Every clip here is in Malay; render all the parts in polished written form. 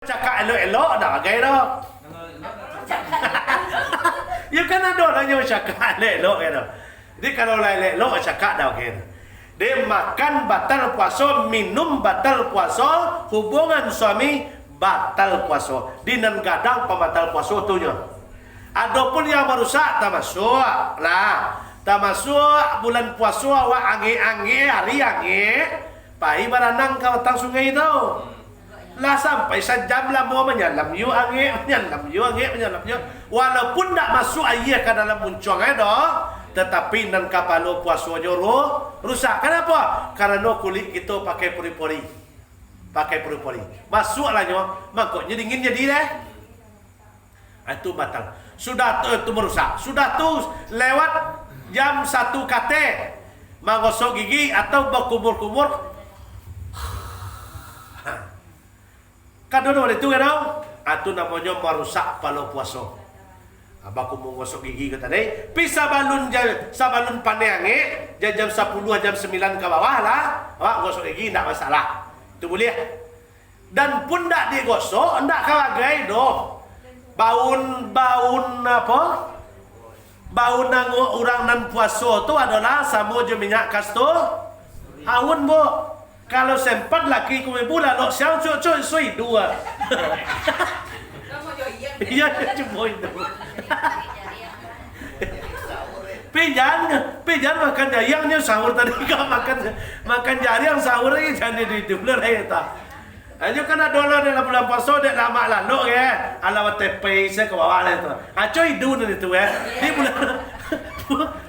Cakap elok-elok dah bagai dah. Ya kan ada orang yang cakap elok-elok kan dah. Jadi kalau elok cakap dah okey. Dia makan batal puasa, minum batal puasa, hubungan suami batal puasa. Dinan gadang pembatal puasa tu nya. Adapun yang merusak tak masuk lah. Tak masuk bulan puasa awak ange-ange hari ange. Pai baranang ke batang sungai tu. Lah sampai sejam lah mau menyalam you ange, menyalam you. Walaupun tak masuk air ke dalam muncung dah, tetapi nan kapalo puasa joro rusak. Kenapa? Karena kulit kita pakai puri-puri. Masuklah nyo, mangkoknya dingin jadi deh. Itu batal. Sudah tu merusak. Sudah tu lewat jam 1 kate menggosok gigi atau berkumur-kumur. Kadang itu kan? Itu namanya merusak palo puasa. Abang mau gosok gigi kata deh. Pisah balun sabalun paneange jam 10 jam 9 ke bawah lah. Awak gosok gigi tak masalah. Itu boleh. Dan pun tak digosok, tak kalagai doh. Baun apa? Baun nanguk orang nan puasa tu adalah sama je minyak kastor. Haun bo. Kalau sempat laki kau bulan lo siang cuy sui dua. Iya cuma itu. Pijan makan jariangnya sahur tadi kau makan jariang sahur lagi jadi di bulan hari ta. Ayo kan ada lah dalam bulan puasa dek lama lalu ya. Ala tepe saya ke bawah lah tu. Cuy dun itu ya. Di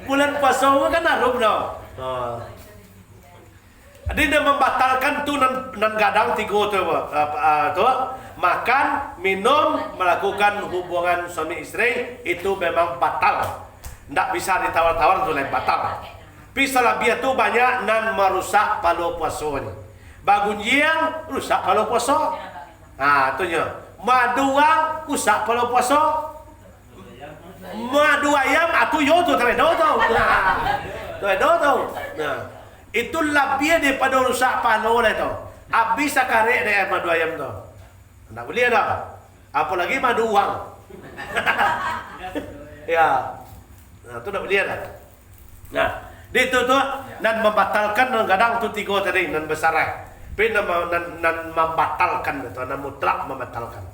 bulan puasa kan ada dah. Dia membatalkan tu nan gadang tiga tu makan, minum, melakukan hubungan suami istri itu memang batal. Tak bisa ditawar-tawar tu lain batal. Pisah lebih tu banyak nan merusak palo puasa ni. Bagun yang rusak palo puasa. Tu nya. Maduang rusak palo puasa. Madu ayam atu yo tu tak ada tau. Tu ada tau. Itu lebih daripada rusak palo lah tu. Habis sakarek dengan madu ayam tu. Tak boleh dah. Apalagi madu uang. Ya. Tu tak boleh dah. Nah, itu tu nan membatalkan nan gadang tu tiga tadi nan besar. Tapi nan membatalkan tu, nan mutlak membatalkan.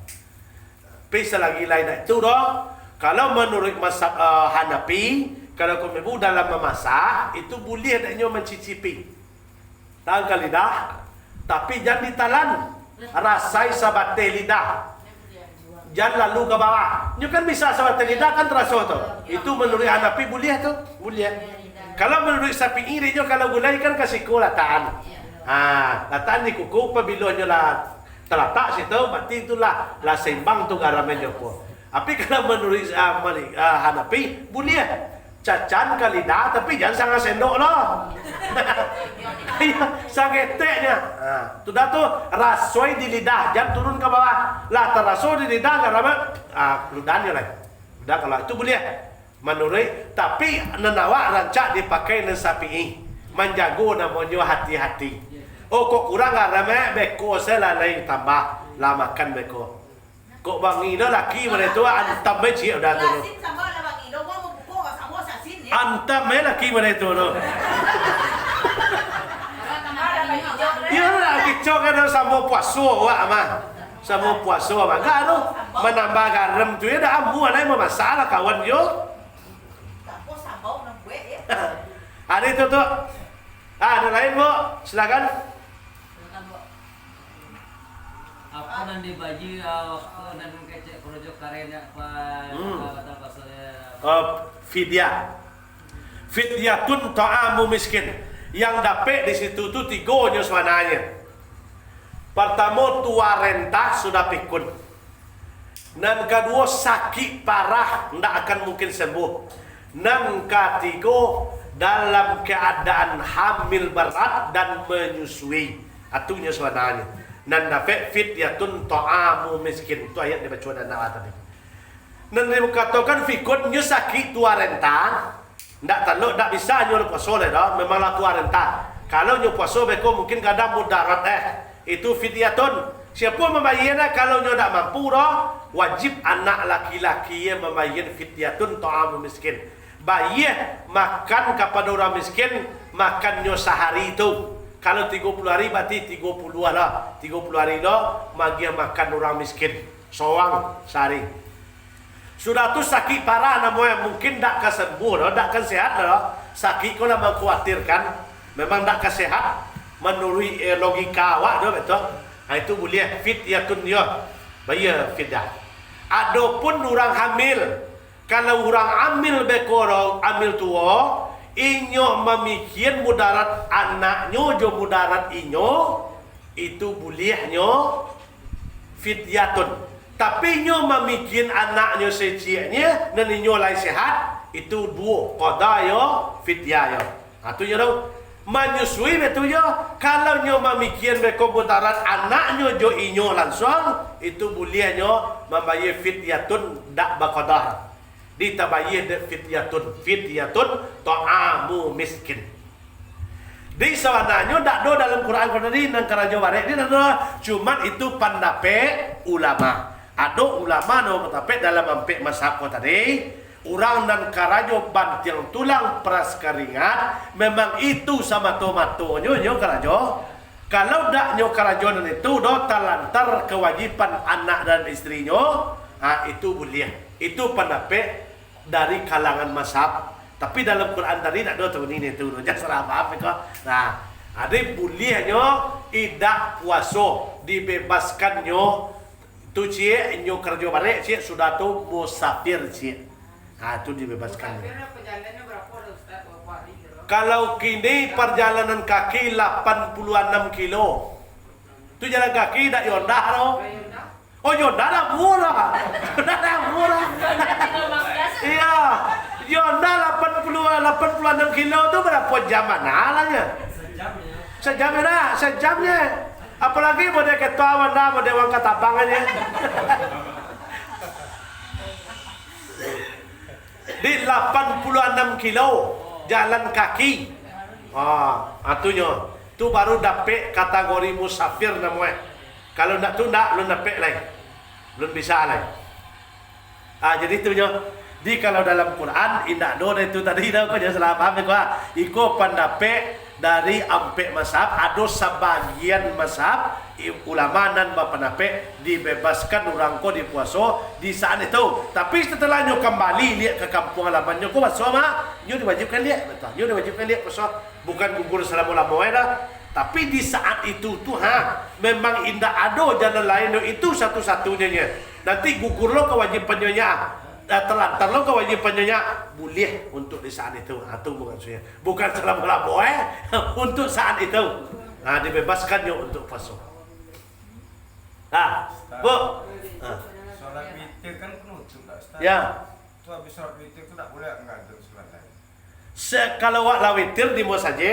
Tapi selagi lain itu dah. Kalau menurut mazhab Hanafi, kalau ibu dalam memasak itu boleh adanya mencicipi tanggal lidah, tapi jangan ditelan, rasai sabate lidah, jangan lalu ke bawah. Ini kan bisa sabate lidah kan terasa tu. Itu menurut Hanafi boleh tu, boleh. Kalau menurut Syafi'i dia kalau gulai kan kasih kulatan. Lataan di kuku pabilonnya lah terletak situ, berarti itulah lah seimbang tu garamnya pun. Tapi kalau menurut Hanafi boleh. Cacan ke lidah tapi jangan sangat sendok lah. Sangat teknya. Sudah tu rasoi di lidah, jangan turun ke bawah. Lah terasa di lidah karena ludahnya lah. Sudah kalau itu boleh. Menurut tapi nenawak rancak dipakai Syafi'i. Menjago namanya hati-hati. Oh kok kurang karena beko saya lain tambah lah makan beko. Kok bangi dah laki mereka antam beci udah tu. Antam laki mana itu no. Ya lah kicau kan sama puasa awak mah. Sama puasa awak kan tu menambah garam tu ya dah ambu ada masalah kawan yo. Ada itu tu. Ada lain bu, silakan. Apa nan dibagi waktu nan kecek projek karyanya fidyah. Fidyatun ta'amu miskin. Yang dapat di situ tu tiga nya sebenarnya. Pertama tua renta sudah pikun. Dan kedua sakit parah tidak akan mungkin sembuh. Dan ketiga dalam keadaan hamil berat dan menyusui. Atunya sebenarnya. Dan dapat fidyatun ta'amu miskin. Itu ayat dibaca dan awal tadi. Dan dikatakan fikunnya sakit tua renta. Tak bisa nyuruh puasa dah. Memanglah tua renta. Kalau nyuruh puasa beko mungkin kadang mudarat itu fidyatun Siapa membayarnya kalau nyo tak mampu dah, wajib anak laki-laki yang membayar fidyatun ta'am miskin. Bayar makan kepada orang miskin, makan nyo sehari itu. Kalau 30 hari berarti 30 lah. 30 hari dah bagi makan orang miskin. Soang sehari. Sudah tu sakit parah namanya, mungkin tak kesembuh dah, tak kesehat dah. Sakit kau lah mengkhawatirkan, memang tak kesehat. Menurut logika awak dah betul. Itu boleh fidyatun dia. Bayar fidyah. Adapun orang hamil, kalau orang hamil bekor hamil tua, inyo memikir mudarat anaknya jo mudarat inyo, itu bolehnya fidyatun. Tapi inyo memikir anaknya seciknya dan inyo lai sehat, itu dua qada yo fidyah yo. Itu ya tahu. Menyusui betul ya. Kalau nyo memikir beko mudarat anaknya jo inyo langsung, itu bolehnya membayar fidyatun dak baqadah. Ditabayir fidyatun ta'amu miskin. Di sawananya tak ada dalam Quran tadi nang karajo barek ni ada, cuma itu pendapat ulama. Ada ulama no pendapat dalam ampek mazhab tadi, orang dan karajo banting tulang peras keringat, memang itu sama tomatonyo nyo karajo. Kalau dak nyo karajo dan itu do talantar kewajiban anak dan istrinya, itu boleh. Itu pendapat dari kalangan mazhab. Tapi dalam Quran tadi tak ada tu ni tu. Jangan salah faham kau. Nah, ada bolehnya idak puasa dibebaskannya tu cie nyo kerja balik cie sudah tu musafir cie. Tu dibebaskan. Kalau kini perjalanan kaki 86 kilo. Tu jalan kaki dak yondah lo. Oh yondah dah murah. Yondah dah murah. Iya. Yondah 86 kilo tu berapa jam mananya? Sejamnya. Apalagi mode ketawan dah, mode wang katabangannya. Di 86 kilo jalan kaki. Atunya. Tu baru dapat kategori musafir namanya. Kalau nak tu nak lu dapat lagi. Belum bisa lagi. Jadi tu nya. Di kalau dalam Quran indak do itu tadi dah kau jangan salah paham kau. Iko pendapat dari ampek mazhab, ada sebagian mazhab ulama dan pendapat dibebaskan orang ko di puasa di saat itu. Tapi setelah nyo kembali lihat ke kampung halaman nyo ko puasa mah, nyo diwajibkan lihat betul. Nyo diwajibkan lihat puasa, bukan gugur selama-lamanya dah. Tapi di saat itu tu memang indah ada jalan lain itu satu-satunya. Nanti gugur lo kewajibannya terlantar lo kewajibannya boleh untuk di saat itu. Itu bukan saya. Bukan selama-lamanya untuk saat itu. Dibebaskannya untuk puasa. Bu. Sholat witir kan penutup tak Ustaz? Ya. Tu habis sholat witir tu tak boleh enggak ada sholat lain. Kalau wak lawitir di mau saja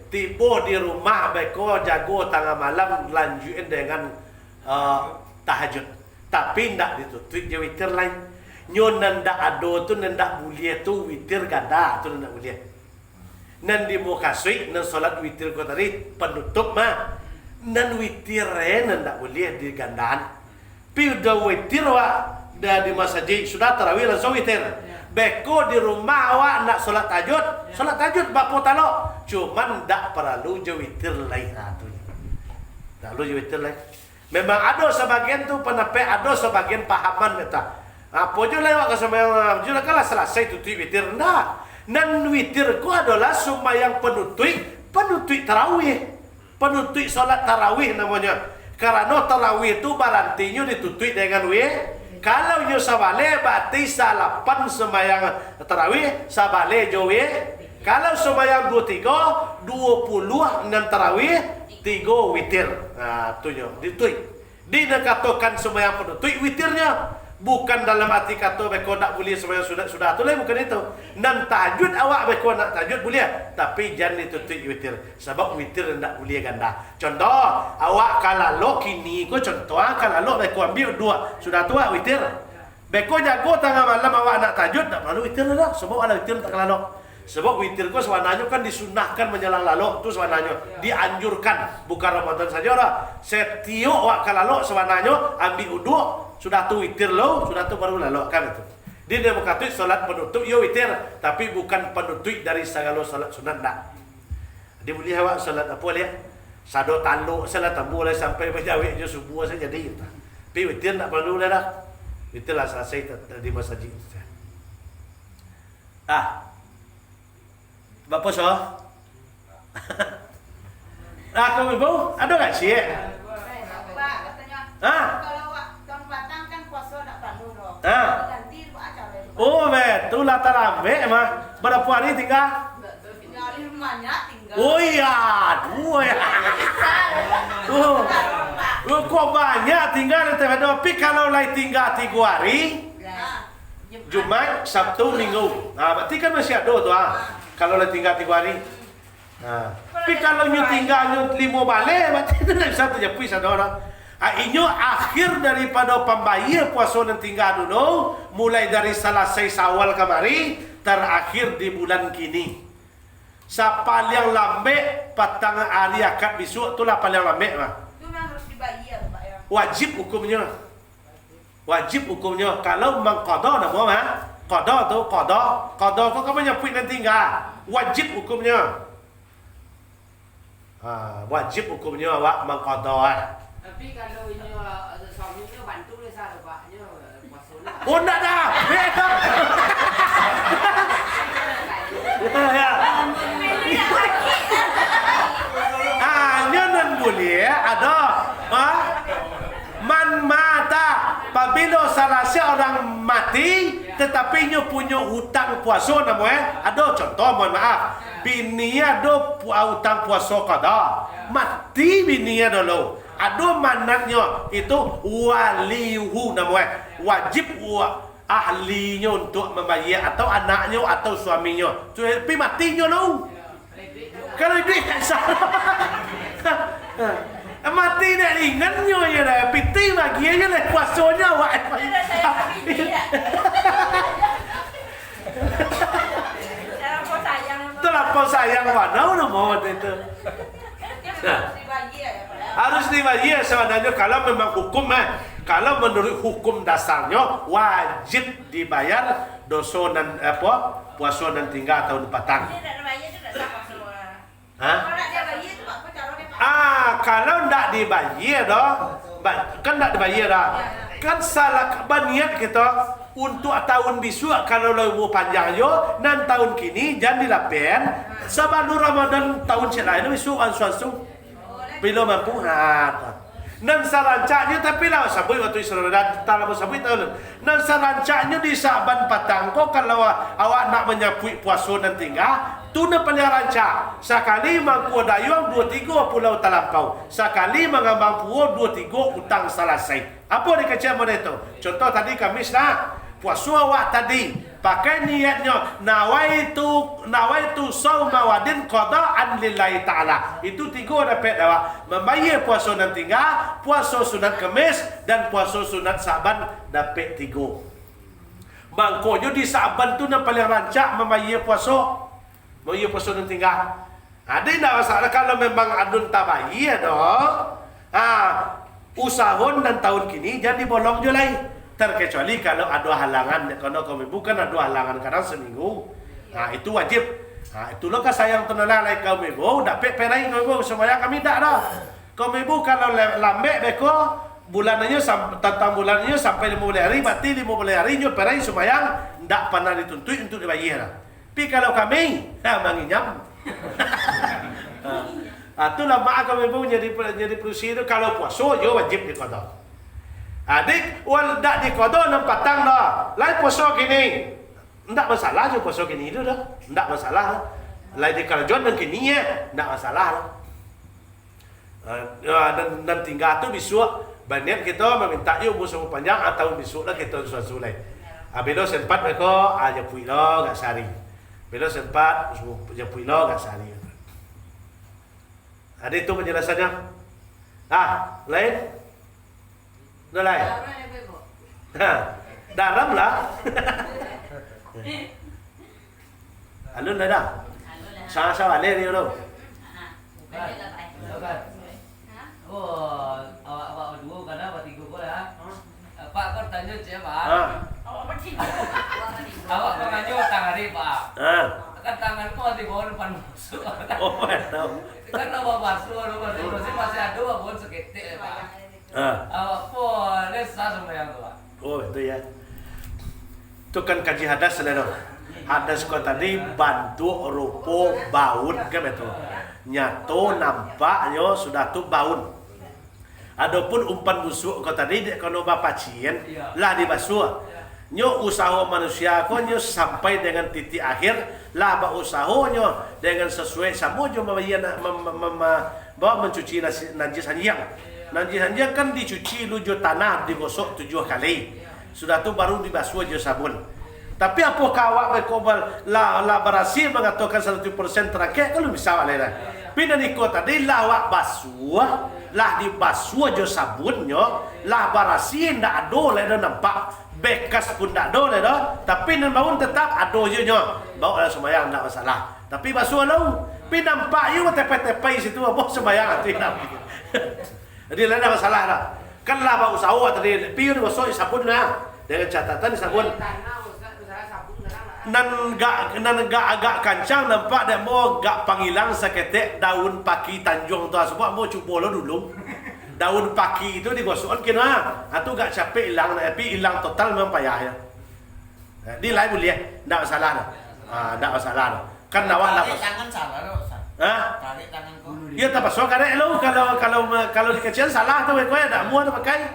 tiba di rumah beko jago tengah malam lanjutin dengan tahajud. Tapi ndak ditutup je witir lain. Nyo nanda ado tu nanda boleh tu witir ganda tu nanda boleh. Nan di mau kasih nan solat witir ko tadi penutup mah. Nan witir nanda boleh di gandaan. Pi udah witir wak dah di masjid sudah tarawih langsung witir. Beko di rumah awak nak solat tahajud bapo talo. Cuman tak perlu je witir lain tu. Tak perlu je witir lain. Memang ada sebagian tu pendapat, ada sebagian pahaman kata. Apa je lewat ke sembahyang juga kalau selesai tutup witir ndak. Nan witir ku adalah sembahyang penutup tarawih. Penutup solat tarawih namanya. Karena tarawih itu barantinya ditutup dengan kalau yo sabale berarti salapan sembahyang tarawih, sabale jo Kalau sembahyang 23, 20 nan tarawih, 3 witir. Tu yo ditutup. Dikatakan sembahyang penutup witirnya. Bukan dalam arti kata beko nak boleh sembahyang sudah tu lah, bukan itu. Nan tahajud awak beko nak tahajud boleh, tapi jangan ditutup witir. Sebab witir nak boleh ganda. Contoh, awak kalau kini ko contoh kalau beko ambil 2, sudah tua witir. Beko jago tengah malam awak nak tahajud tak perlu witir dah. Sebab ada witir tak kalau. Sebab witir ko sebenarnya kan disunahkan menjelang lalu tu sebenarnya dianjurkan bukan Ramadan saja lah. Setiap waktu lalu sebenarnya ambil uduk sudah tu witir lo sudah tu baru lalu kan itu. Di demokratik salat penutup yo witir tapi bukan penutup dari segala salat sunat dak. Dia boleh awak salat apa dia? Sado taluk salat tambu lah sampai berjawab je subuh saja jadi. Tapi witir tak perlu dah. Witir lah selesai di masjid. Bapa so? Kamu ibu ada tak sih? Pak katanya. Kalau tahun batang kan puasa tak perlu dong. Ganti acara. Oh betul lah tarawih mah. Berapa hari tinggal? Tinggal di rumahnya tinggal. Oh iya, dua ya. Kok banyak tinggal di tapi kalau lagi tinggal 3 hari, Jumat, Sabtu, Minggu. Berarti kan masih ada tu kalau lagi tinggal 3 hari. Tapi kalau nyu tinggal 5 balik, berarti itu tak bisa terjepit ada orang. Inyo akhir daripada pembayar puasa yang tinggal dulu, mulai dari selesai Syawal kemari, terakhir di bulan kini. Siapa yang lambat petang hari akad besok itulah paling lambat mah. Itu memang harus dibayar Pak ya. Wajib hukumnya. Wajib hukumnya. Kalau mengqada nama mah, qada tu qada kau kamu nyapit nanti enggak. Wajib hukumnya. Wajib hukumnya awak mengqada. Tapi kalau ini suaminya bantu le sah Pak, nya puasanya. Oh enggak dah. Beda. Ya. Nan boleh ada. Man mata apabila salah seorang mati tetapi nya punya hutang puasa namanya ada contoh mohon maaf bini ada hutang puasa qada mati bini dulu ada manatnya itu walihu namanya wajib ahlinya untuk membayar atau anaknya atau suaminya tapi matinya lu kalau dia tak salah mati nak ringannya je dah piti bagi aja lah puasanya awak terlampau sayang mana mau itu harus dibayar sebenarnya kalau memang hukum kalau menurut hukum dasarnya wajib dibayar dosa dan puasa dan tinggal tahun petang. Kalau tidak dibayar dah, kan tidak dibayar dah. Kan salah berniat kita untuk tahun besok kalau lebih panjang yo, nan tahun kini jangan dilapen. Sebelum Ramadan tahun selain besok ansuasu. Bila mampu nan sarancanya tapi lah sabui waktu Isra dan tak sabui tahu nan sarancanya di Saban petang kok kalau awak nak menyapui puasa dan tinggal tu nak paling rancak sekali mangku dayung 2-3 pulau talampau sekali mengambang puo 2-3 utang selesai apa dikecam itu contoh tadi Kamis dah puasa awak tadi pakai niatnya nawaitu sauma wadin qada'an lillahi ta'ala itu 3 dapat awak membayar puasa dan tinggal puasa sunat Kamis dan puasa sunat Saban dapat 3 bangkonya di Saban tu yang paling rancak membayar puasa dan tinggal ada tidak masalah kalau memang adun tak bayar dah usahon dan tahun kini jadi bolong je lain terkecuali kalau ada halangan kalau kami bukan ada halangan kadang seminggu itu wajib itulah kasayang tenala lai kaum ibu dapat perai kaum ibu supaya kami tak dah kaum ibu kalau lambat beko bulannya tentang bulannya sampai 15 hari berarti 15 hari nyo perai supaya tak pernah dituntut untuk dibayar tapi kalau kami menginyam itulah mak kami ibu jadi perusahaan itu kalau puasa yo wajib diqada. Adik wal dak diqada nan petang dah. Lai puasa gini. Ndak masalah je puasa gini itu dah. Ndak masalah. Lai di kerajaan dan kini ndak masalah. Dan tinggal tu besok banyak kita meminta yuk musim panjang atau besoklah kita suatu lain. Bila sempat mereka aja puila gak sari. Bila sempat aja puila gak sari. Ada itu penjelasannya. Lain? Dah lain? Dalam lah. Alun dah dah. Sama-sama le dia tu. Oh, awak berdua kan awak tiga kau ya. Pak kau tanya cik Pak. Awak kau tanya tangan hari Pak. Kan tangan kau di bawah depan masuk. Oh, betul. Kan awak basuh masih ada awak seketik Pak. Awak pun lesah semua yang tu Pak. Oh, itu ya. Itu kan kaji hadas saudara. Hadas kau tadi bantu rupo baun kan betul. Nyato nampaknya sudah tu baun. Adapun umpan busuk kau tadi kalau bapak cien lah dibasuh. Nyo usaha manusia ko nyo sampai dengan titik akhir lah ba usahanya dengan sesuai sama jo bawa mencuci najis hanjang. Najis hanjang kan dicuci lujo tanah digosok 7 kali. Sudah tu baru dibasuh jo sabun. Tapi apakah awak berkobal lah berhasil mengatakan 100% terakhir kalau bisa alera. Pina ni ko tadi lah awak basuh lah dibasuh jo sabunnya lah berhasil ndak ada le nampak bekas pun ndak ada le tapi nan bangun tetap ada je nyo. Bawa sembahyang ndak masalah. Tapi basuh lau pi nampak you tepai-tepai situ apa sembahyang tu nak. Jadi lah ada masalah dah. Kan lah ba usaha tadi pi basuh sabun lah dengan catatan sabun nan gak agak kancang nampak dah mau gak panggilang seketek daun paki Tanjung tu sebab mau cuba lo dulu daun paki itu digosokkan kena atau gak capek hilang tapi hilang total memang payah ya di lain boleh ndak masalah dah ndak masalah dah kan awak Tarik tangan salah lo. Tarik tangan kau. ya tak pasal karek lo kalau dikecil salah tu kau dak mau pakai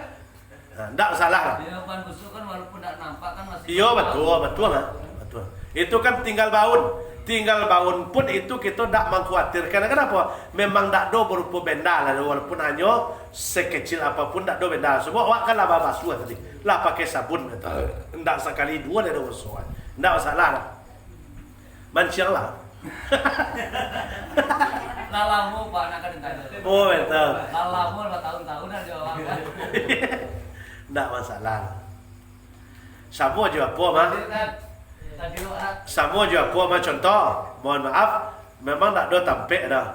ndak masalah dah. Dia ban busuk kan walaupun tak nampak kan masih. Iya betul lah. Betul. Itu kan tinggal baun pun itu kita tak mengkhawatirkan. Kenapa? Memang tak do berupa benda lah walaupun hanya sekecil apapun tak do benda. Sebab awak kan lah basuh tadi. Lah pakai sabun betul. Ndak sekali dua dah basuh. Ndak masalah lah. Mancing lah. Lalamu Pak nak kena. Oh betul. Lalamu 2 tahun-tahun dah jawab. Ndak masalah. Sama je apa mah? Sama je apa mah contoh. Mohon maaf, memang tak ada tampek dah.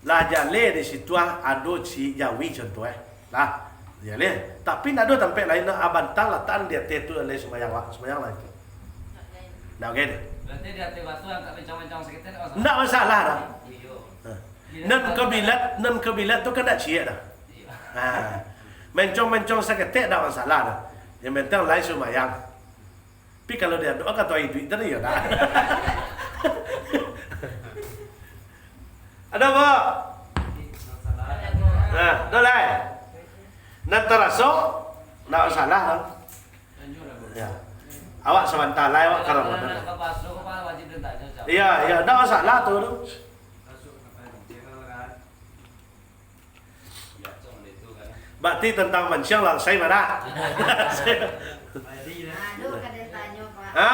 Lah jale di situ ada si Jawi contoh Lah, jale. Tapi tak ada tampek lain nak abantang latan dia tu oleh sembahyang lah itu. Nak gede. Berarti dia hati batu angkat mencong-mencong sekitar tak masalah. Ndak masalah dah. Iya. Nan kebilat tu kan nak cia dah. Mencong-mencong seketek tak masalah dah. Yang penting lain sembahyang. Tapi kalau dia doa kata duit tadi ya dah. Ada apa? Nah, dah lah. Nak terasa, tak masalah dah. Ya. Awak sebentar lah, awak kerana mana? Iya, tak masalah tu. Berarti tentang mancing lah, saya mana?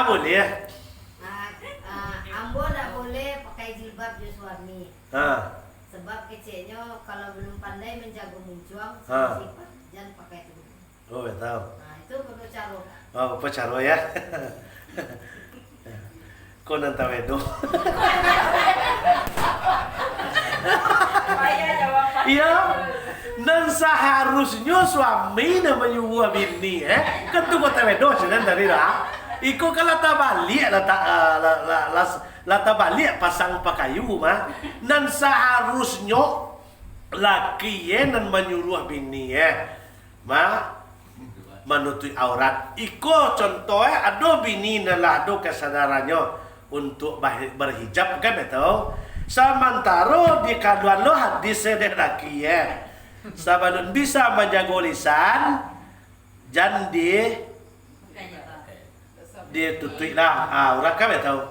Boleh. Ambo tak boleh pakai jilbab je suami. Sebab kecilnya kalau belum pandai menjaga muncuang, sifat jangan pakai itu. Oh betul. Itu perlu cara. Oh apa cara ya? Kau nanti wedo. Iya. Dan seharusnya suami nak menyuruh bini kan tu kau wedo sudah dari dah. Iko kalau tak balik lah tak balik pasang pakayu mah. Dan seharusnya laki yang menyuruh bini mah menutup aurat. Iko contohnya ada bini nalah ada kesadarannya untuk berhijab kan betul. Sementara di kaduan lo hadis sedek laki sabalun bisa menjaga lisan jangan dia tutup lah aurat kan betul.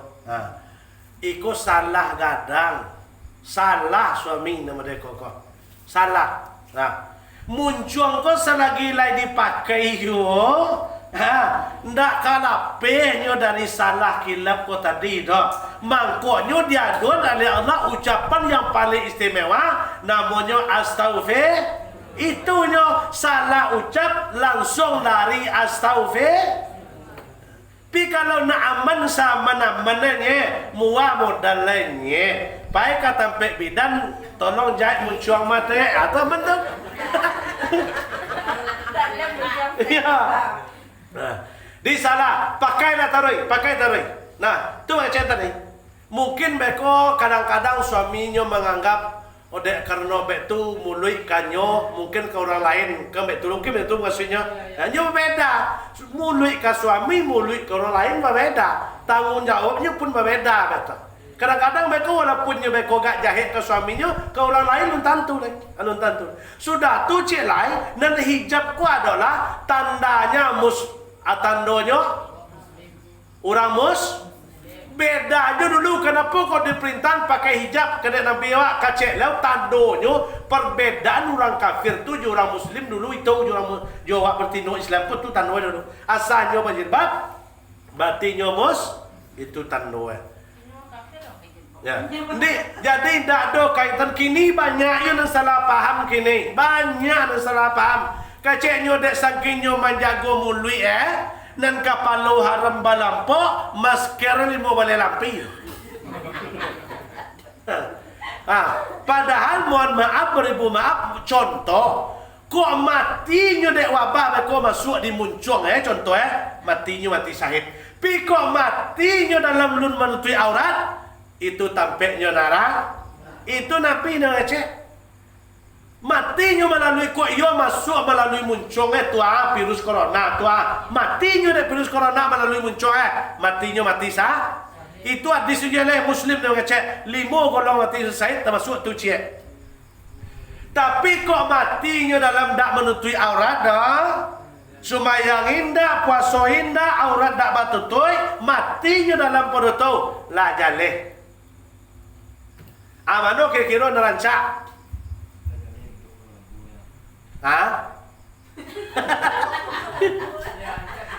Iko salah gadang, salah suami nama dia kok. Salah. Muncul kau selagi lagi dipakai yo, ndak kalah penyo dari salah kilap kau tadi dah. Mangkonyo dia don oleh Allah ucapan yang paling istimewa, namanya astaghfir. Itunya salah ucap langsung dari astaghfir. Pi kalau nak aman sama namanya muah modal lainnya. Pai kata pek bidan tolong jahit muncuang mata atau betul. Ya. Nah, di salah pakailah pakai taroi. Nah, tu macam tadi. Mungkin beko kadang-kadang suaminya menganggap dek karena bek tu mului kanyo mungkin ke orang lain ke bek tu mungkin bek tu maksudnya hanya berbeda. Mului ke suami, mului ke orang lain berbeda. Tanggung jawabnya pun berbeda betul. Kadang-kadang beko walaupun beko gak jahit ke suaminya, ke orang lain belum tentu lagi. Belum tentu. Sudah tu cik lain dan hijab ku adalah tandanya tandonya orang bedanya dulu kenapa kau diperintah pakai hijab kena Nabi awak kacek lalu tandonyo perbedaan orang kafir tu orang muslim dulu itu orang jawab bertino Islam pun tu tandonyo dulu asalnya berjilbab batinyo itu tandonyo ya. Jadi tidak ada kaitan kini banyak yang salah paham kini banyak yang salah paham kaceknya dek sakinyo menjago mului nan kapalo haram balampo masker limo bale lampi. Padahal mohon maaf beribu maaf contoh kok matinya dek wabah kok masuk di muncung contoh matinya mati syahid. Pi kok matinya dalam lun menutupi aurat itu tampaknya darah itu napi nak cek. Matinya melalui kok ia masuk melalui muncung virus corona matinya dek virus corona melalui muncung matinya mati sah itu hadis jelas muslim dia ngecek 5 golong mati selesai termasuk tu cik tapi kok matinya dalam dak menutupi aurat dah sumayang indah puasa indah aurat dak batutui matinya dalam perutau lah jaleh amano kira-kira nerancak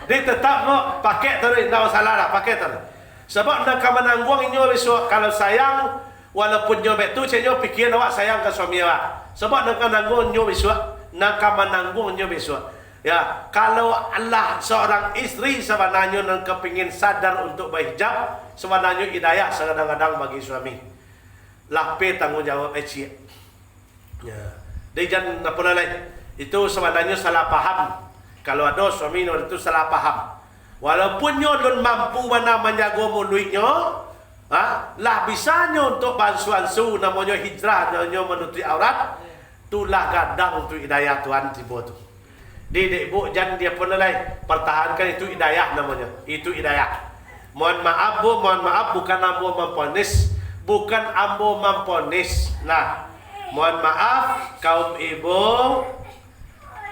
dia tetap no pakai terus tak salah lah pakai terus sebab nak menanggung ini besok kalau sayang walaupun nyobek tu saya fikir awak sayang ke suami awak sebab nak menanggung nyo besok nak menanggung nyo besok ya kalau Allah seorang isteri sebenarnya nak kepingin sadar untuk berhijab sebenarnya hidayah kadang-kadang bagi suami lape tanggungjawab cik ya dia jangan apa lain itu sebenarnya salah paham. Kalau ada suami itu salah paham. Walaupun nyo mampu mana menjaga mulutnya, lah bisanya untuk bansuan su namanya hijrah nyo menutupi aurat, itulah gadang untuk hidayah Tuhan tiba tu. Dek bu jangan dia pun lain pertahankan itu hidayah namanya. Itu hidayah. Mohon maaf bukan ambo memponis, bukan ambo memponis. Nah, mohon maaf kaum ibu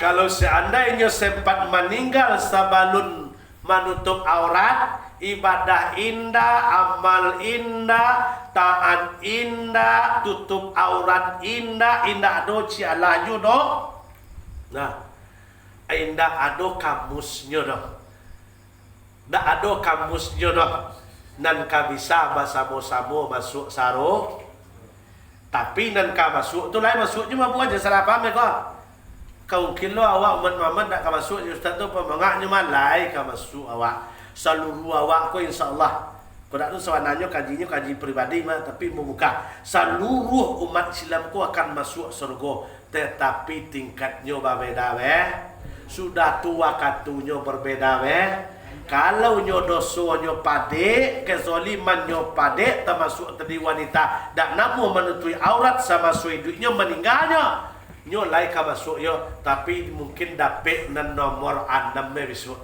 kalau seandainya sempat meninggal sebelum menutup aurat, ibadah indah, amal indah, taat indah, tutup aurat indah, indah ado cialaju do. Nah, indah ado kamusnya do. Dak ado kamusnya do. Nan ka bisa basamo-samo masuk saro. Tapi nan ka masuk tu lain masuknya mampu aja salah paham kau. Kau kilo awak umat nak masuk ustaz tu pemangaknya malai ka masuk awak seluruh awak ko insyaallah kau tak tu sebenarnya kajinya kaji pribadi mah tapi membuka seluruh umat Islam ko akan masuk surga tetapi tingkatnya berbeda sudah tua katunya berbeda kalau nyo dosa nyo pade kezaliman nyo pade termasuk tadi wanita dak namu menutupi aurat sama suidunya meninggalnya nyo lai ka masuk yo tapi mungkin dapat nan nomor 6 besok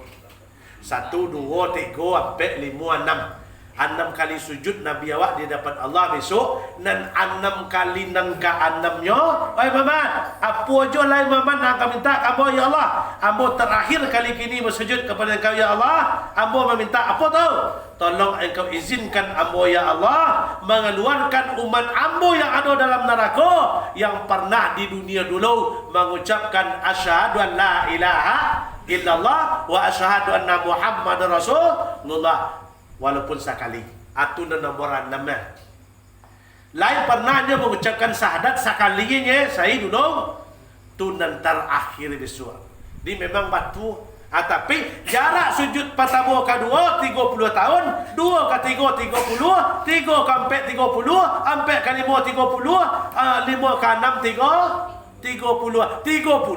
1 2 3 sampai 5 6 6 kali sujud Nabi awak dia dapat Allah besok nan 6 kali nan ka 6 nyo oi maman apa aja lai maman nak minta kamu ya Allah ambo terakhir kali kini bersujud kepada Engkau ya Allah ambo meminta apa tahu tolong Engkau izinkan ambo ya Allah mengeluarkan umat ambo yang ada dalam neraka yang pernah di dunia dulu mengucapkan asyhadu an la ilaha illallah wa asyhadu anna Muhammadar Rasulullah walaupun sekali atau nomor 6 lain pernahnya mengucapkan syahadat sekalinya saya dulu tu nanti akhir besok di memang batu Tapi jarak sujud pertama ke dua 30 tahun, dua ke tiga 30, tiga ke empat 30, empat ke lima 30, lima ke enam 30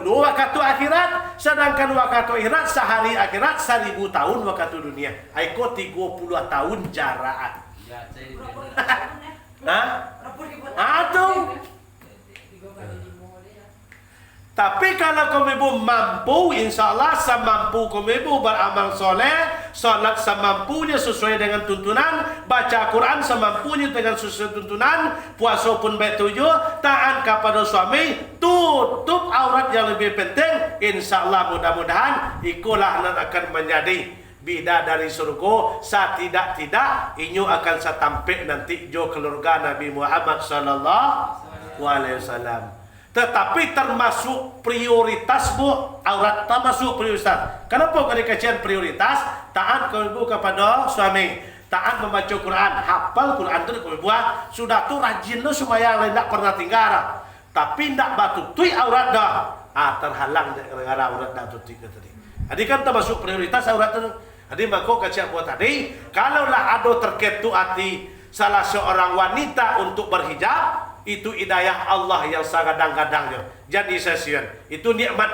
waktu akhirat, sedangkan waktu akhirat sehari akhirat 1000 tahun waktu dunia. Aiko 30 tahun jarak. Ya, jadi. Aduh. Tapi kalau kamu ibu mampu, insya Allah semampu kamu ibu beramal soleh, salat semampunya sesuai dengan tuntunan, baca Quran semampunya dengan sesuai tuntunan, puasa pun baik 7, taat kepada suami, tutup aurat yang lebih penting, insya Allah mudah-mudahan ikulah yang akan menjadi bidadari surga. Setidak-tidak inyo akan setampik nanti jo keluarga Nabi Muhammad sallallahu alaihi wasallam. Tetapi termasuk prioritas bu, aurat termasuk prioritas. Kenapa kali kajian prioritas? Taat ibu kepada suami, taat membaca Quran, hafal Quran tu kau buat, sudah tu rajin lu supaya tidak pernah tinggal. Tapi tidak batutui aurat dah, terhalang gara-gara aurat dah tutui tadi. Jadi kan termasuk prioritas aurat tu. Jadi maka kajian buat tadi, kalaulah ada terketu hati salah seorang wanita untuk berhijab, itu hidayah Allah yang segadang-gadangnya. Jadi sesian itu nikmat,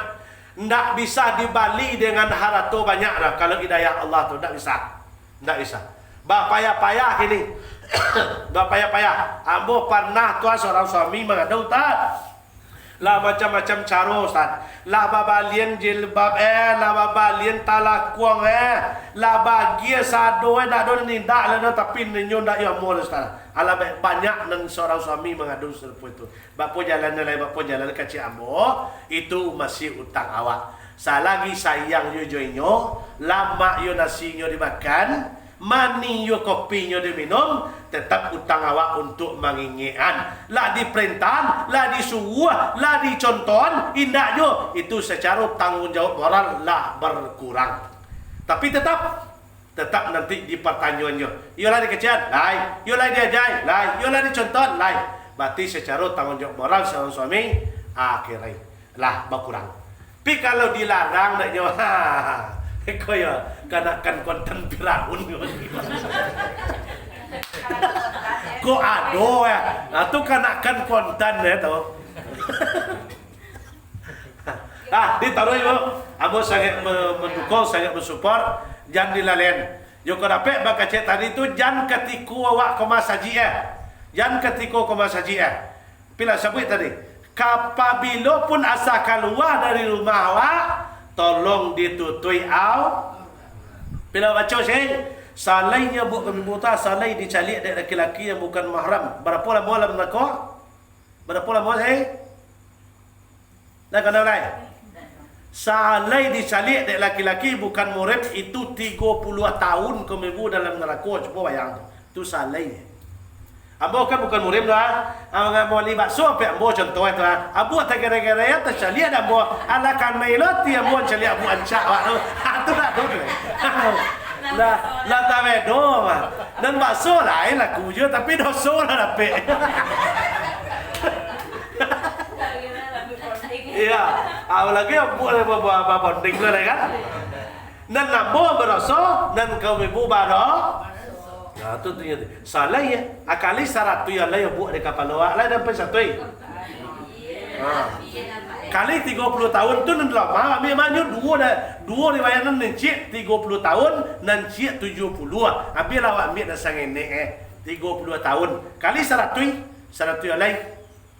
tidak bisa dibali dengan harta banyak lah. Kalau hidayah Allah tu tidak bisa. Bapayah-payah ini, bapayah-payah. Ambo pernah tuan seorang suami mengadu tak? Lah macam-macam cara Ustaz. Lah babalien jilbab lah babalien talakuang lah bagia sado dak don ni dak lah tapi nyo dak ya mol Ustaz. Ala banyak nan seorang suami mengadu serupa itu. Bapo jalan lain bapo jalan kecil ambo itu masih utang awak. Salagi sayang yo joinyo, lama yo nasi nyo dimakan, mani yo kopi nyo diminum, tetap utang awak untuk mengingian. Lah diperintah, lah disuruh, lah dicontoh, indah yo itu secara tanggungjawab moral lah berkurang. Tapi tetap nanti dipertanyaannya. Yolah dikecian, lain. Yolah diajai, lain. Yolah dicontoh, lain. Berarti secara tanggungjawab moral seorang suami akhirnya lah berkurang. Tapi kalau dilarang nak nyawa, kau ya kanakan konten Firaun. Kau ado ya, tu kanakan konten ya tu. Ditaruh ibu, Abo sangat mendukung, sangat mensupport. Jangan dilalen. Yo ko dapat baka cek tadi tu jangan ketika awak ke masjid Jangan ketika ke masjid Pila sebut tadi. Kapabila pun asa keluar dari rumah awak, tolong ditutui au. Pila baca saya, salainya bukan buta, salai dicalik dari laki-laki yang bukan mahram. Berapa lama dalam neraka? Berapa lama saya? Nak kena lain. Salai dicalik dari laki-laki bukan murid itu 30 tahun keminggu dalam neraka. Cuba bayang tu. Tu salai. Ambo kan bukan murid dah. Ambo mau li bakso pe ambo contoh tu. Ambo tak gara-gara ya tercalik dah ambo ala kan mailot dia ambo calik ambo ancak wak tu. Tu dah tu. Lah tak bedo mah. Dan bakso lain lah kujo tapi dosa lah dapat. Iya, lagi boleh bawa bonding lah kan? Dan nabo berasa dan kau ibu baru. Nah tu tu salah ya. Akali syarat tu yang lain buat di kapal awak lain dapat satu. Kali 30 tahun tu nan lama, memangnya dua riwayat nan cik 30 tahun nan cik 70. Habis awak ambil dah sang ini 30 tahun. Kali syarat tu yang lain.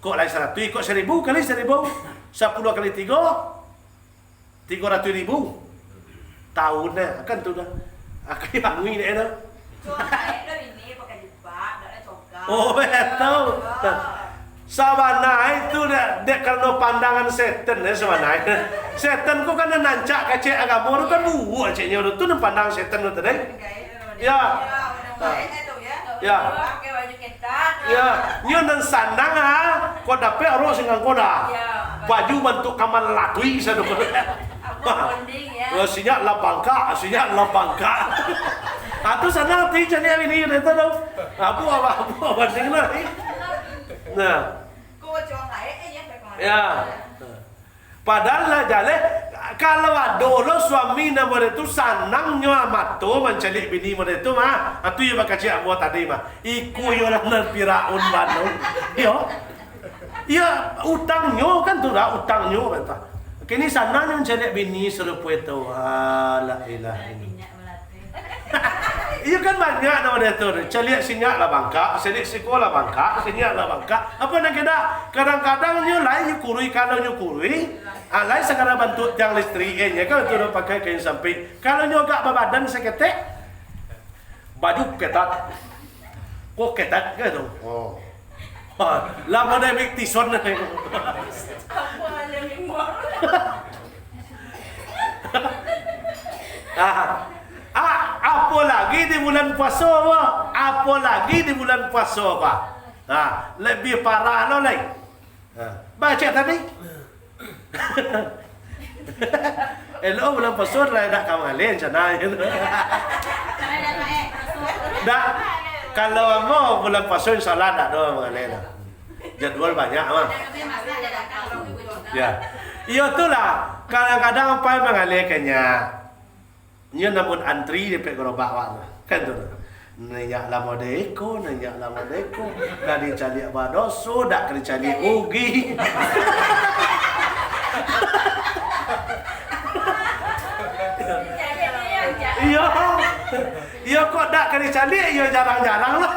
Kok lain syarat tu kok 1000 kali 1000. 10 kali 3 300,000 tahun kan tu dah. Aku yang ni dah. Ini pakai jubah, dah coklat. Oh betul. Sawana itu dia kalau pandangan setan sawana. Setan ku kan nancak kacek agama tu kan buat ceknya tu pandang setan tu tadi. Ya. Ya. Pakai baju ketat. Ya, nyo nan sandang kau dapat orang singang kau dah. Baju bentuk kamal latui satu kau. Sinyal lapangka. Atu sana ti jadi ini itu tu. Abu banding lah. Nah. Kau cong lain ya. Ya. Padahal lah jale kalau ada lo suami nama itu sanangnya mato mencari bini mana itu mah, atu yang bakal cik buat tadi mah, iku yo lah Firaun Bandung, iya utangnya kan tu lah utangnya betul. Kini sanangnya mencari bini serupa itu, la ilaha illallah. Iya kan banyak nama dia tu. Celiak sinyak lah bangka, sedik sekolah bangka, sinyak lah bangka. Apa nak kena? Kadang-kadang nyu lain nyu kurui, kalau nyu kurui, lain sekarang bantu yang listrik nya kalau tu dah pakai kain samping. Kalau nyu agak badan seketek, baju ketat, kok ketat ke tu? Oh, lama dah mik tison nih. Apa yang mimor? Apa lagi di bulan puasa apa? Apa lagi di bulan puasa apa? Lebih parah lo lagi. Baca tadi. Elo bulan puasa lah nak kamalin sana. Dah kalau mau bulan puasa insyaallah dah doa mengalih. Jadwal banyak mah. Ya. Iyo itulah kadang-kadang apa yang mengalihkannya. Nya namun antri di pek gerobak wak kan tu. Nanya lama deko, kali cari badoso, dak kali cari ugi. Iya. Iya kok dak kali cari, iya jarang-jarang lah.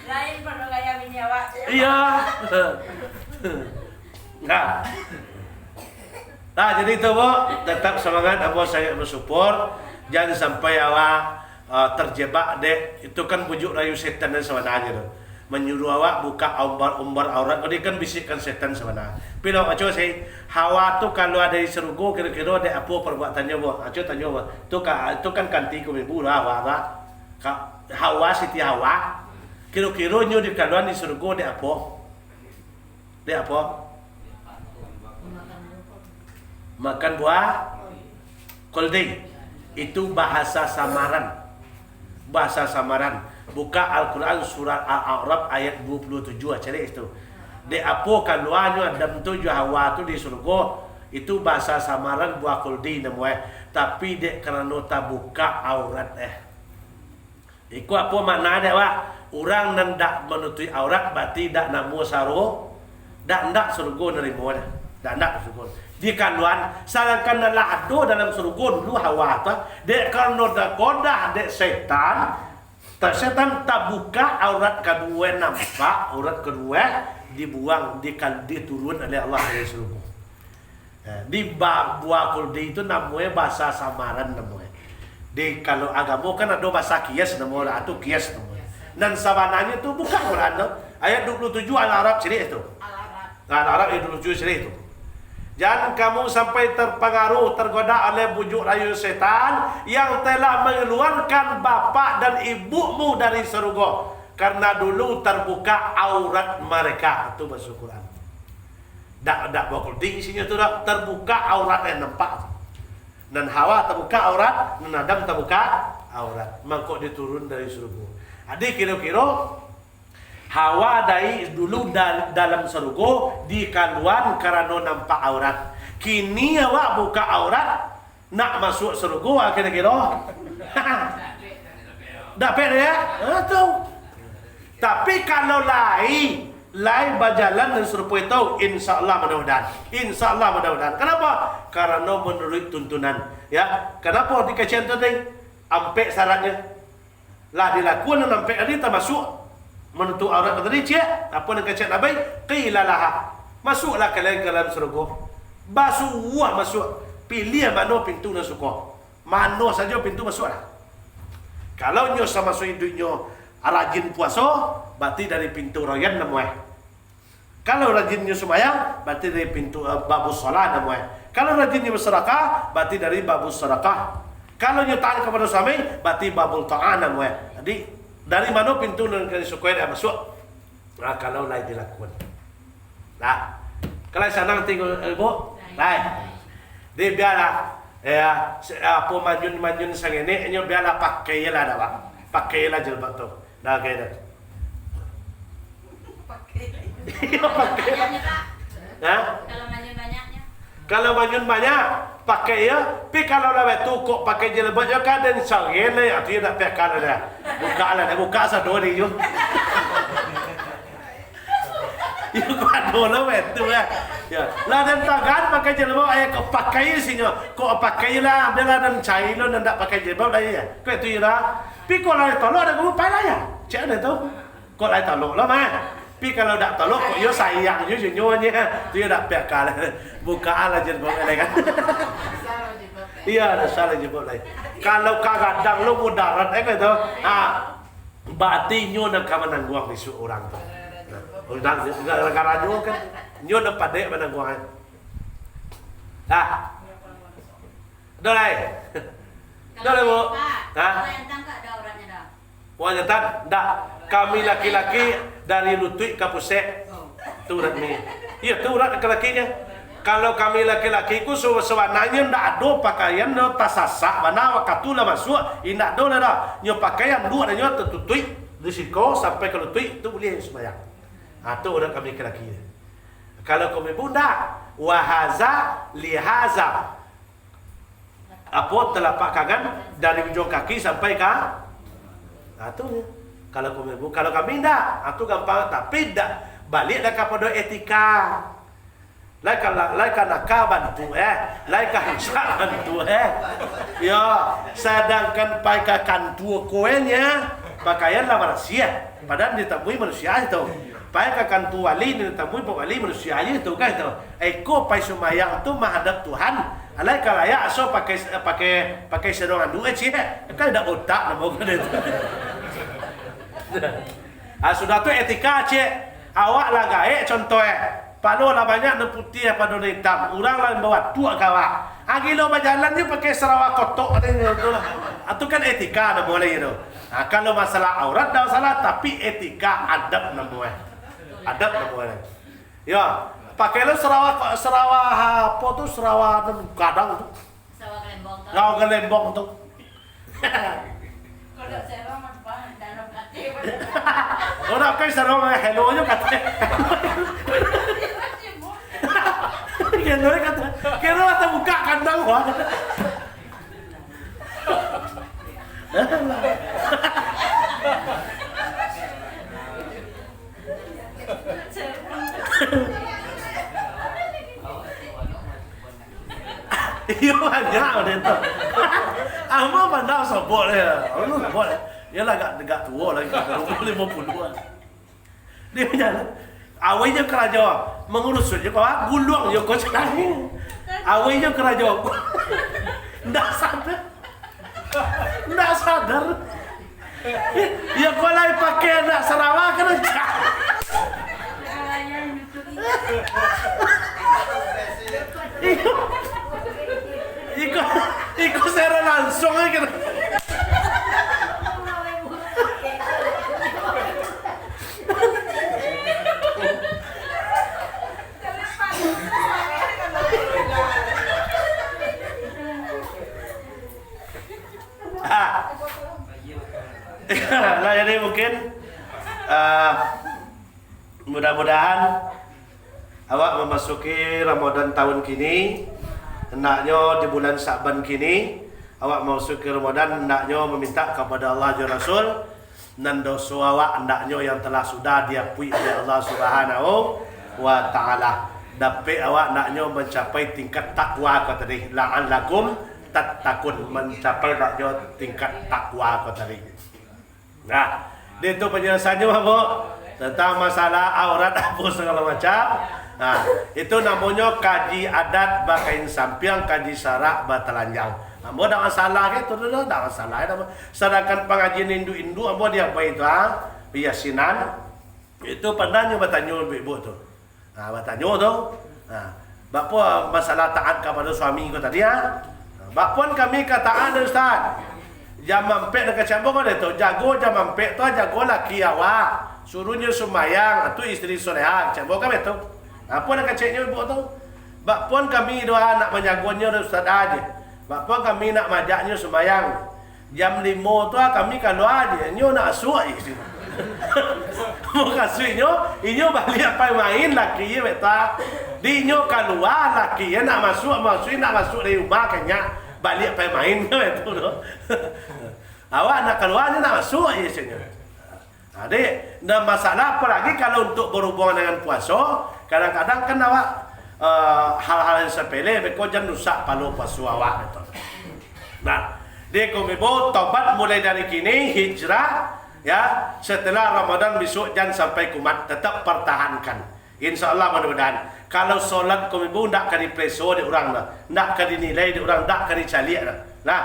Lain pernah gaya bini awak. Iya. Nah, jadi itu Bu, tetap semangat Abo saya bersupport. Jangan sampai awak terjebak dek. Itu kan bujuk rayu setan dan sebenarnya tu. Menyuruh awak buka umbar aurat. Ini kan bisikkan setan sebenarnya. Bila aco saya Hawa tu kalau ada di surga kira-kira dek apa perbuatannya Bu? Aco tanya Bu. Itu kan kanti ku ibu lah Hawa. Hawa Siti Hawa. Kira-kira nyo di kaluan di surga dek apa? Dek apa? Makan buah koldi. Itu bahasa samaran. Bahasa samaran. Buka Al-Quran surat Al-A'raf ayat 27 cari itu. Dek apa kaluannya Adam tu Hawa tu di surga. Itu bahasa samaran buah koldi namanya. Tapi dek kerana tak buka aurat Iku apa makna dia Wak? Orang nandak menutupi aurat berarti dak namo saro, dak ndak surga nerimo dah. Dak ndak surga. Di kaluan salahkan adalah ado dalam surga dulu Hawa tu, dek karena dak godah dek setan. Setan tak buka aurat kedua nampak, aurat kedua dibuang diturun oleh Allah dari surga. Di buah kuldi itu namanya bahasa samaran namanya. Di kalau agama kan ada bahasa kias namanya atau kias namanya. Dan sabananya itu bukan Quran tu. Ayat 27 Al-Arab sini itu. Al-Arab ayat 27 sini itu. Jangan kamu sampai terpengaruh, tergoda oleh bujuk rayu setan yang telah mengeluarkan bapak dan ibumu dari surga. Karena dulu terbuka aurat mereka. Itu bahasa Quran. Tak bakul tinggi isinya tu dah terbuka aurat yang nampak. Dan Hawa terbuka aurat, dan Adam terbuka aurat. Mangkok diturun dari surga. Adik kira-kira Hawa dari dulu dalam surga di kaluan karena nampak aurat. Kini awak buka aurat nak masuk surga kira-kira. Dapat ya? Tahu. Tapi kalau lain berjalan dan serupa itu, insya-Allah mudah-mudahan. Kenapa? Karena menurut tuntunan. Ya, kenapa dikacau tadi? Ampe syaratnya. Lah dilakukan dan ampe tadi termasuk menutup aurat tadi cik. Apa yang kacau Nabi? Qilalah. Masuklah kalian ke dalam surga. Basuh masuk. Pilih mana pintu yang suka. Mana saja pintu masuklah. Kalau nyo sama masuk hidupnya rajin puasa, berarti dari pintu royan namanya. Kalau rajinnya sembahyang, berarti dari pintu babus salat namanya. Kalau rajinnya bersedekah, berarti dari babus sedekah. Kalau nyutaan kepada suami, berarti babul ta'an namanya. Jadi dari mana pintu yang disukai dia masuk? Nah, kalau lain dilakukan. Nah, kalau senang tinggal ibu, lain. Dia biarlah apa manjun sang ini, biarlah pakai lah dah, pakai lah jilbab tu. Dah kena. Pakai. Banyaknya Pak. Ha? Kalau manyun banyaknya. Kalau manyun banyak pakai ya, tapi kalau lawan tu kok pakai jilbab ya kan dan sangen lah, tu nak pakai lah. Buka satu ni you. You kan dulu tu ya. Ya, lah dan tagan pakai jilbab ayah kau pakai sih nyo, kau pakai lah, bela dan cai lo dan tak pakai jilbab lah ya. Kau tu ya. Tapi kalau lawan tolong ada kau pakai lah ya. Cik ada tu. Kau lawan tolong lah mah. Tapi kalau tak tolong kok yo sayang yo nyonya tu yo dak pakai lah. Bukaan lah jilbab ni kan. Iya, ada salah jilbab lain. Kalau kadang lo mudarat tu. Berarti nyo nak menangguang isu orang tu. Orang negara nyo kan nyo nak pandai menangguang. Dolai. Dolai bu. Kalau yang tangkap ada auratnya dah. Puan jantan, dak. Kami laki-laki dari lutut ke pusat. Tu urat ni. Ya, tu urat laki-lakinya. Kalau kami laki-laki ku sewarnanya ndak ada pakaian no tasasak mana waktu lah masuk, indak ada dah. Nyo pakaian dua dan nyo tertutup di siko sampai ke lutut tu boleh sembahyang. Tu urat kami laki-laki. Kalau kami bunda, wahaza lihaza. Apa telapak tangan dari ujung kaki sampai ke tu ya. Kalau kami ndak, itu gampang tapi dak baliklah kepada etika. Laikan nakal bantu laikan sak bantu ya sedangkan pakai kantu koennya pakaian lah manusia padahal ditemui manusia itu pakai kantu wali ditemui wali manusia itu kan itu eko pai sumayang tu menghadap Tuhan laikan layak so pakai sedongan dua sih kan ada otak nama kan itu. Sudah tu etika cik awak lah gaek contoh Palo lah banyak na putih pada hitam. Orang lah bawa tua kawa. Agilo berjalan dia pakai sarawak kotok katanya tu lah. Itu kan etika nak boleh itu. Kalau masalah aurat dah salah tapi etika adab nak boleh. Adab nak boleh. Ya, pakailah sarawak apa tu sarawak kadang tu. Sarawak Lembong tu. Sarawak Lembong tu. Kalau saya orang mana dalam hati. Orang kan sarawak hello je kata. Hello kata. Kira kata buka kandang wah. Iya banyak itu. Ama pandang sebut dia. Lu sebut. Dia lah agak tua lagi. 50-an. Dia jalan. Awalnya kerajaan mengurus je kau gulung je kau cakap. Awalnya kerajaan. Ndak sadar. Ya kau lagi pakai nak Sarawak kan cak. Ikut secara langsung aja. Nah jadi mungkin mudah-mudahan awak memasuki Ramadan tahun kini, hendaknya di bulan Sa'ban kini awak memasuki Ramadan hendaknya meminta kepada Allah dan Rasul dan dosa awak hendaknya yang telah sudah diakui oleh Allah Subhanahu wa taala. Dapat awak hendaknya mencapai tingkat takwa kata tadi, la'allakum tattaqun, mencapai hendaknya tingkat takwa kata tadi. Nah, itu penjelasannya apa? Tentang masalah aurat apa segala macam. Nah, itu namanya kaji adat bakain sampiang, kaji syarak batalanjang. Ambo dak masalah ke tu dah dak masalah. Sedangkan pengajian Hindu ambo dia apa itu Yasinan. Itu pandanya bertanya ibu tu. Bertanya tu. Bapa masalah taat kepada suami kau tadi Bakpun kami kataan Ustaz. Jam mampek dekat cambung ada tu. Jago jam mampek tu jago laki awak. Suruhnya sumayang tu isteri soleha. Cambung kami tu. Apa nak ceknya ibu tu? Bakpun kami doa nak menjagonya Ustaz aja. Bakpun kami nak majaknya sumayang. Jam 5 tu kami kalau aja. Nyo nak suai. Mau kasihnya, inyo balik apa main laki ya beta. Dinyo keluar laki ya nak masuk dari rumah kayaknya balik apa main betul no. Awak nak keluar ni nak masuk ya sebenarnya. Adik, dan masalah apalagi kalau untuk berhubungan dengan puasa, kadang-kadang kan awak hal-hal yang sepele beko jangan rusak palu puasa awak betul. Nah, dia komibo tobat mulai dari kini hijrah ya setelah Ramadan besok jangan sampai kumat tetap pertahankan. InsyaAllah mudah-mudahan. Kalau solat komibu ndak kali preso di orang dah, ndak kali nilai di orang, ndak kali caliak dah. Nah,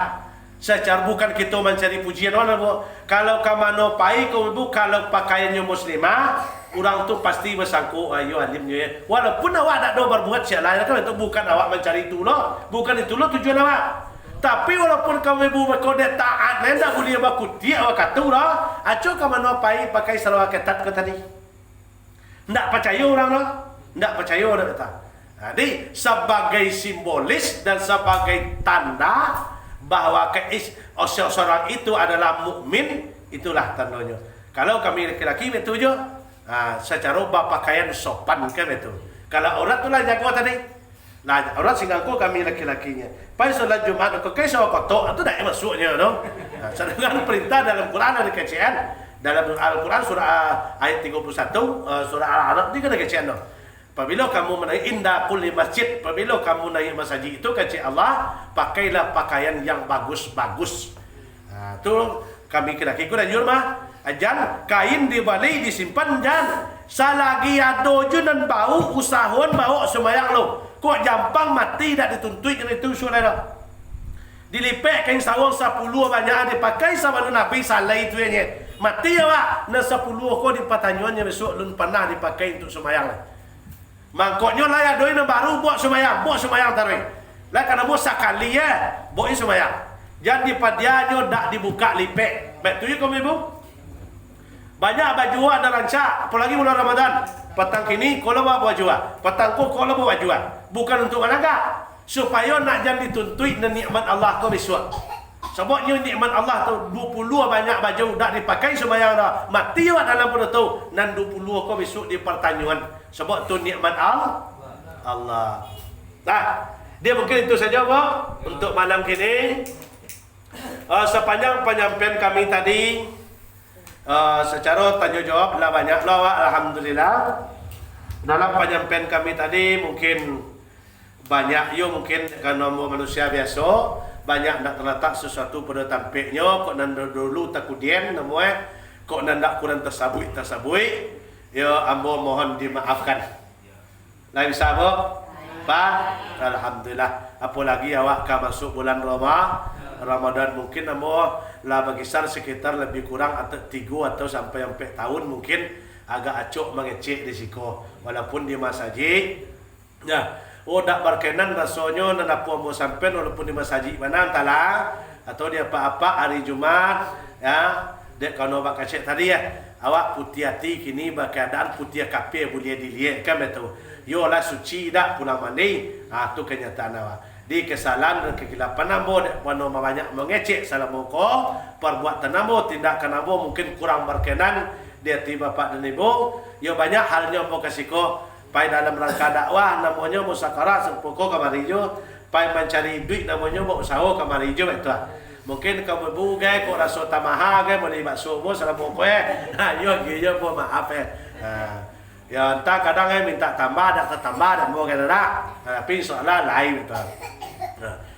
secara bukan kita mencari pujian orang bu. Kalau kamano pai komibu kalau pakaiannya muslimah, orang tu pasti bersangkut ayo alimnya ya. Walaupun awak tak ada berbuat sialan kan itu bukan awak mencari itu loh, bukan itu loh tujuan awak. Tapi walaupun kamu ibu berkode taat, nenda boleh bakuti awak kata lah. Aco kamu pai pakai sarung ketat ke tadi. Ndak percaya orang lah, ndak percaya orang kata. Jadi sebagai simbolis dan sebagai tanda bahawa seorang itu adalah mukmin, itulah tandanya. Kalau kami laki-laki betul je, secara berpakaian sopan kan betul. Kalau orang tu lah jago tadi. Nah, orang singangku kami laki-lakinya. Pai solat Jumat ke kisah kotor itu dah masuknya no. Sedangkan perintah dalam Quran ada kecian. Dalam Al-Quran surah ayat 31 surah Al-Araf ni ada kecian no. Apabila kamu menaik indah kulli masjid, apabila kamu naik masjid itu kata Allah, pakailah pakaian yang bagus-bagus. Tu kami laki-laki ku dan jurmah ajan kain di balai disimpan jan. Salagi ada je dan bau usahawan bau semayang lo. Kok jampang mati tak dituntut kena itu saudara. Dilipek kain sawang 10 banyak dipakai sama Nabi salai itu nya. Mati awak na 10 ko di pertanyuannya besok lun pernah dipakai untuk semayang. Mangkoknya lah ya doi na baru buat semayang tarawih. Lah kana buat sekali ya, buat semayang. Jadi padianyo dak dibuka lipek. Betul ya kamu ibu? Banyak baju ada rancak, apalagi bulan Ramadan. Petang kini kalau bawa baju, petang kalau bawa baju. Bukan untuk mana supaya nak jangan dituntut dengan nikmat Allah kau besok. Sebabnya nikmat Allah tu 20 banyak baju dak dipakai sembahyang dah. Mati awak dalam perut tu dan 20 kau besok di pertanyuan. Sebab tu nikmat Allah. Nah, dia mungkin itu saja Pak untuk malam kini. Sepanjang penyampaian kami tadi secara tanya jawab lah banyak lah alhamdulillah. Dalam penyampaian kami tadi mungkin banyak mungkin karena manusia biasa banyak nak terletak sesuatu pada tampiknya kok nanda dulu takudian namanya kok nanda kurang tersabui ya ambo mohon dimaafkan. Lain sahabat Pak alhamdulillah apalagi awak ka masuk bulan Ramadan mungkin ambo lah berkisar sekitar lebih kurang atau 3 atau sampai 4 tahun mungkin agak acok mengecek risiko walaupun di masjid ya tak berkenan rasanya nak apa mau sampai walaupun di masjid mana entahlah atau dia apa-apa hari Jumat ya dek kalau bak kacek tadi ya awak putih hati kini berkeadaan putih kape boleh dilihat kan betul yo lah suci dak pulang mandi tu kenyataan awak di kesalahan dan kekilapan ambo wano banyak mengecek salah moko perbuatan ambo tindakan ambo mungkin kurang berkenan dia tiba bapak dan ibu yo banyak halnya ambo kasiko pai dalam rangka dakwah namanya musyawarah sepoko kamarijo pai mencari duit namanya mau usaha kamarijo itu mungkin kamu ibu gay kok rasa tamaha gay boleh bakso mo salah moko yo giyo mo maaf ya entah kadang minta tambah tak tambah dan mau kena tapi soalnya lain betul.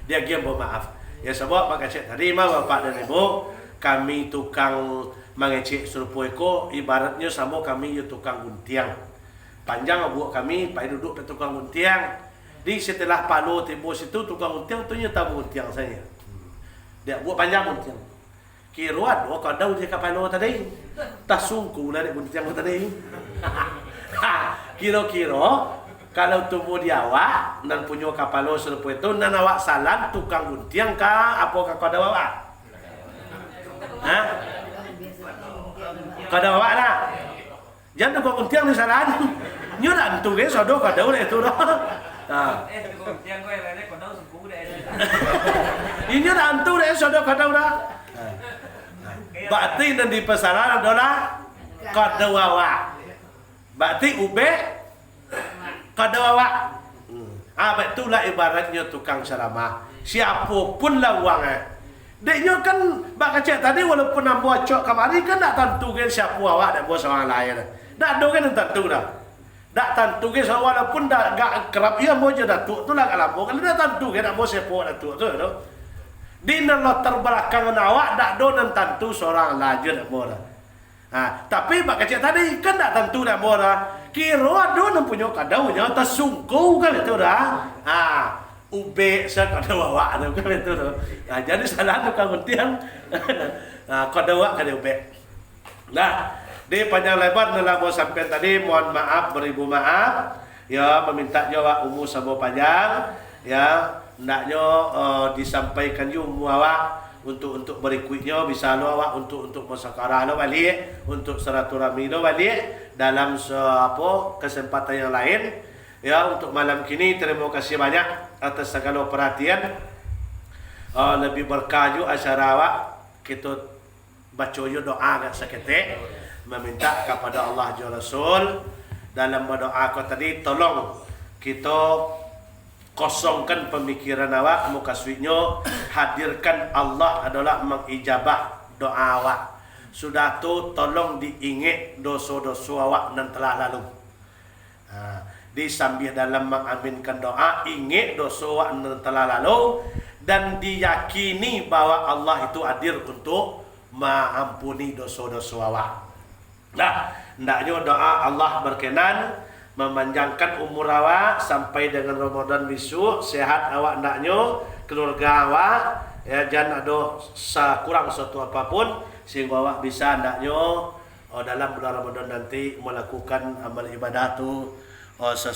Dia giam maaf. Ya sebab pakai cek tadi mah bapak dan ibu kami tukang mengecek serupa eko ibaratnya sama kami tukang guntiang. Panjang buat kami pai duduk pada tukang guntiang. Di setelah palo timbul situ tukang guntiang tu nya tahu guntiang saya. Dia buat panjang guntiang. Kiruan kadau dia kapalo tadi. Tak sungguh lah dia guntiang tadi. Kira-kira kalau tumbuh di awak dan punya kapalo serupa itu dan awak salam tukang guntiang kah apa kada awak? Kada awak lah. Jangan tukang guntiang di salah. Nyo dah tu ke sodo kada boleh tu dah. Tukang guntiang ko yang lain kada suku dah. Ini dah tu deh sodo kada dah. Berarti dan di pasaran adalah kadawawa. Berarti ube kadawawa. Betulah ibaratnya tukang ceramah. Siapapun lah uangnya. Deknya kan bak kacak tadi walaupun nak buat cok kamari kan tak tentu kan siapa awak nak buat seorang lain. Tak ada kan tentu dah. Tak tentu kan walaupun dah gak kerap ia mau je datuk tu lah kalau mau. Kalau dah tentu kan nak buat siapa datuk tu tu. Di dalam terbelakang awak tak ada nan tentu seorang lain nak buat. Tapi bak kacak tadi kan tak tentu nak buat. Kira ada nan punya kadaunya tersungkung kan itu dah. Ube saya kadawa tu kan itu tu. Jadi salah tu kan penting. Kadawa kan ube. Nah, di panjang lebar dalam mau sampai tadi mohon maaf beribu maaf. Ya meminta jawab umur sabo panjang. Ya hendaknya disampaikan ju awak untuk berikutnya bisa lo awak untuk musakarah lo balik, untuk silaturahmi lo balik dalam kesempatan yang lain. Ya untuk malam kini terima kasih banyak atas segala perhatian. Lebih berkah juga acara awak. Kita baca doa agak seketik meminta kepada Allah Jalla Rasul dalam berdoa kau tadi tolong kita kosongkan pemikiran awak muka suitnya hadirkan Allah adalah mengijabah doa awak. Sudah tu tolong diingat dosa-dosa awak yang telah lalu. Disambil dalam mengaminkan doa ingat dosa yang telah lalu dan diyakini bahwa Allah itu hadir untuk mengampuni dosa-dosa awak. Nah, hendaknya doa Allah berkenan memanjangkan umur awak sampai dengan Ramadan besok, sehat awak hendaknya, keluarga awak ya jangan ada kurang satu apapun sehingga awak bisa hendaknya dalam bulan Ramadan nanti melakukan amal ibadah tu sesuai